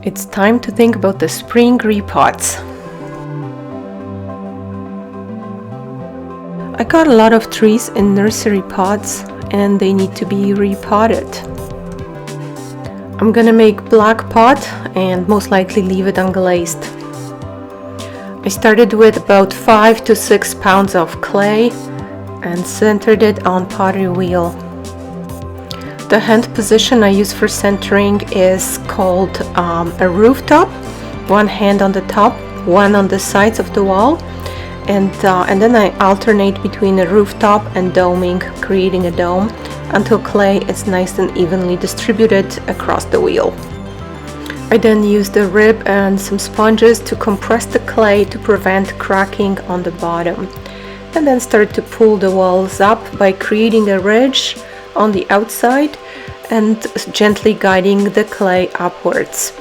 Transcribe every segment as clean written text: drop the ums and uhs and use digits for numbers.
It's time to think about the spring repots. I got a lot of trees in nursery pots and they need to be repotted. I'm gonna make black pot and most likely leave it unglazed. I started with about 5 to 6 pounds of clay and centered it on pottery wheel. The hand position I use for centering is called a rooftop. One hand on the top, one on the sides of the wall, and then I alternate between a rooftop and doming, creating a dome until clay is nice and evenly distributed across the wheel. I then used a rib and some sponges to compress the clay to prevent cracking on the bottom, and then started to pull the walls up by creating a ridge on the outside and gently guiding the clay upwards,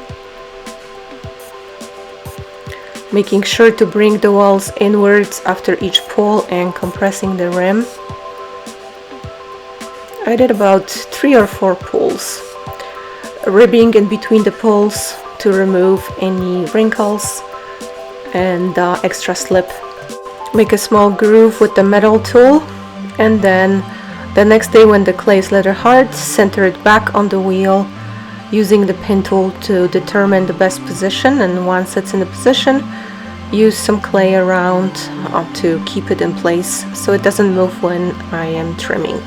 making sure to bring the walls inwards after each pull and compressing the rim. I did about 3 or 4 pulls, ribbing in between the pulls to remove any wrinkles and extra slip. Make a small groove with the metal tool, and then the next day when the clay is leather hard, center it back on the wheel using the pin tool to determine the best position, and once it's in the position, use some clay around to keep it in place so it doesn't move when I am trimming.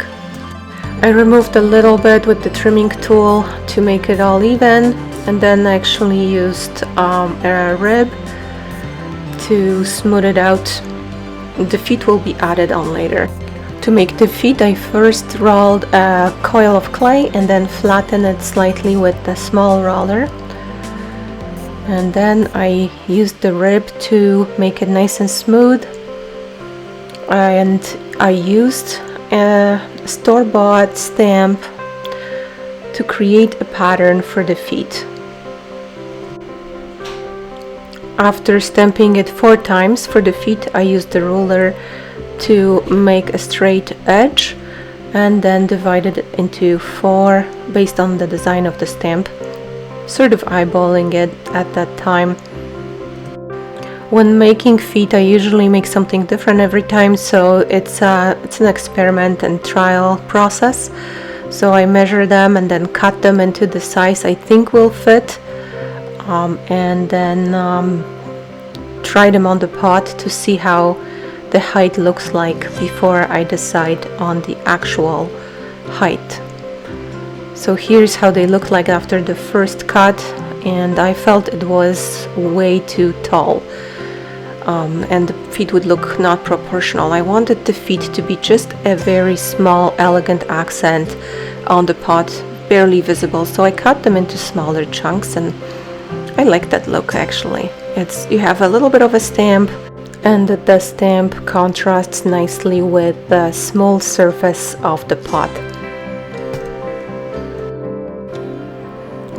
I removed a little bit with the trimming tool to make it all even, and then I actually used a rib to smooth it out. The feet will be added on later. To make the feet, I first rolled a coil of clay and then flattened it slightly with a small roller. And then I used the rib to make it nice and smooth. And I used a store-bought stamp to create a pattern for the feet. After stamping it 4 times for the feet, I used the ruler to make a straight edge and then divided it into 4 based on the design of the stamp, sort of eyeballing it at that time. When making feet, I usually make something different every time, so it's an experiment and trial process. So I measure them and then cut them into the size I think will fit, and then try them on the pot to see how the height looks like before I decide on the actual height. So here's how they look like after the first cut, and I felt it was way too tall, and the feet would look not proportional. I wanted the feet to be just a very small, elegant accent on the pot, barely visible, so I cut them into smaller chunks, and I like that look actually. You have a little bit of a stamp, and the stamp contrasts nicely with the small surface of the pot.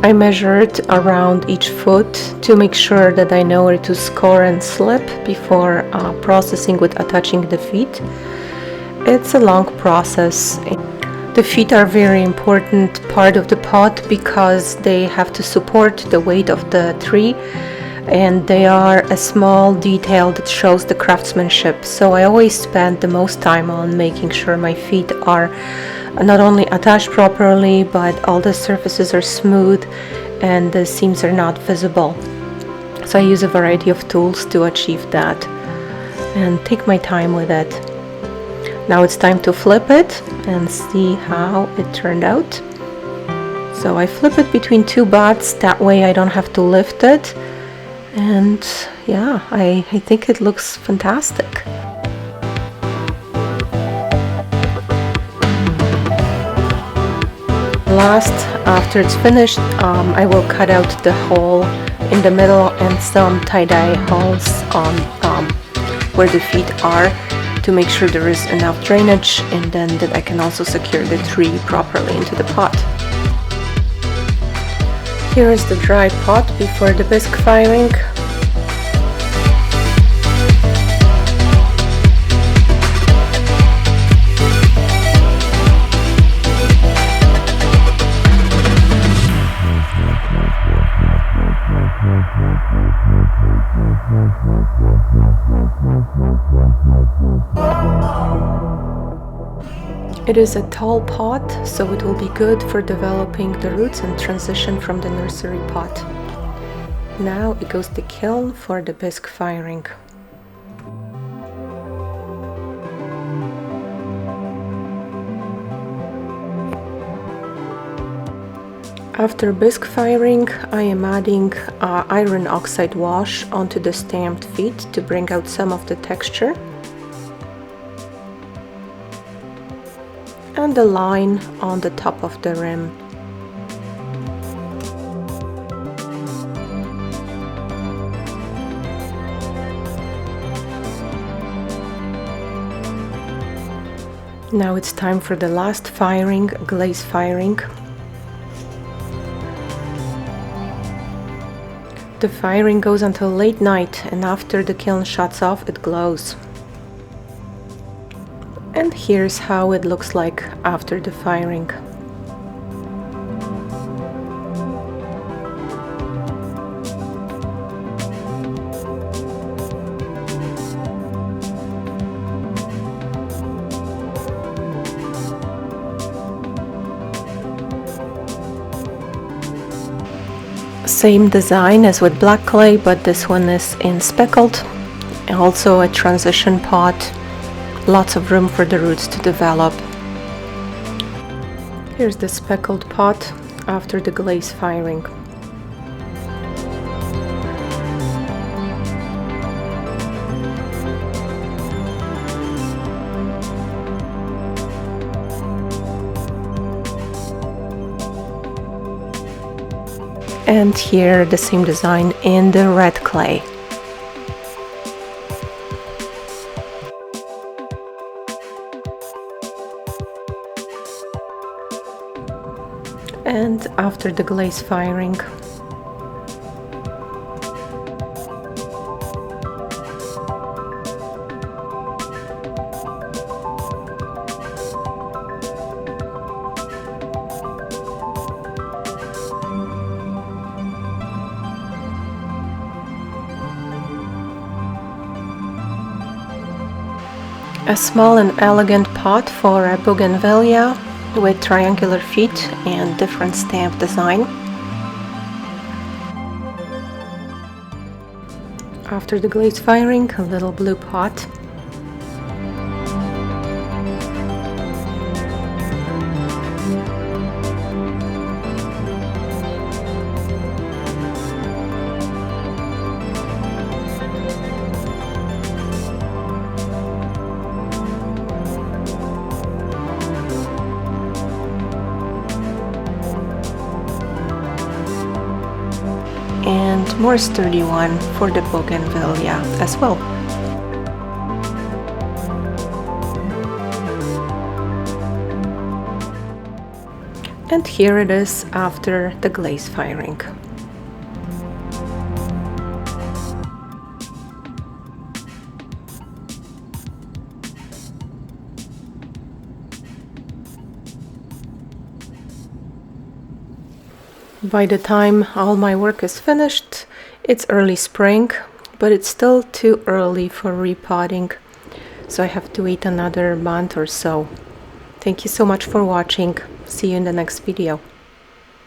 I measured around each foot to make sure that I know where to score and slip before processing with attaching the feet. It's a long process. The feet are a very important part of the pot because they have to support the weight of the tree, and they are a small detail that shows the craftsmanship. So I always spend the most time on making sure my feet are not only attached properly, but all the surfaces are smooth and the seams are not visible. So I use a variety of tools to achieve that and take my time with it. Now it's time to flip it and see how it turned out. So I flip it between 2 butts, that way I don't have to lift it. And yeah, I think it looks fantastic. Last, after it's finished, I will cut out the hole in the middle and some tie-dye holes on where the feet are to make sure there is enough drainage, and then that I can also secure the tree properly into the pot. Here is the dry pot before the bisque filing. It is a tall pot, so it will be good for developing the roots and transition from the nursery pot. Now it goes to kiln for the bisque firing. After bisque firing, I am adding iron oxide wash onto the stamped feet to bring out some of the texture. And the line on the top of the rim. Now it's time for the last firing, glaze firing. The firing goes until late night, and after the kiln shuts off, it glows. And here's how it looks like after the firing. Same design as with black clay, but this one is in speckled. And also a transition pot, lots of room for the roots to develop. Here's the speckled pot after the glaze firing. And here the same design in the red clay. And after the glaze firing. A small and elegant pot for a bougainvillea with triangular feet and different stamp design. After the glaze firing, a little blue pot. And more sturdy one for the bougainvillea as well. And here it is after the glaze firing. By the time all my work is finished, it's early spring, but it's still too early for repotting, so I have to wait another month or so. Thank you so much for watching. See you in the next video.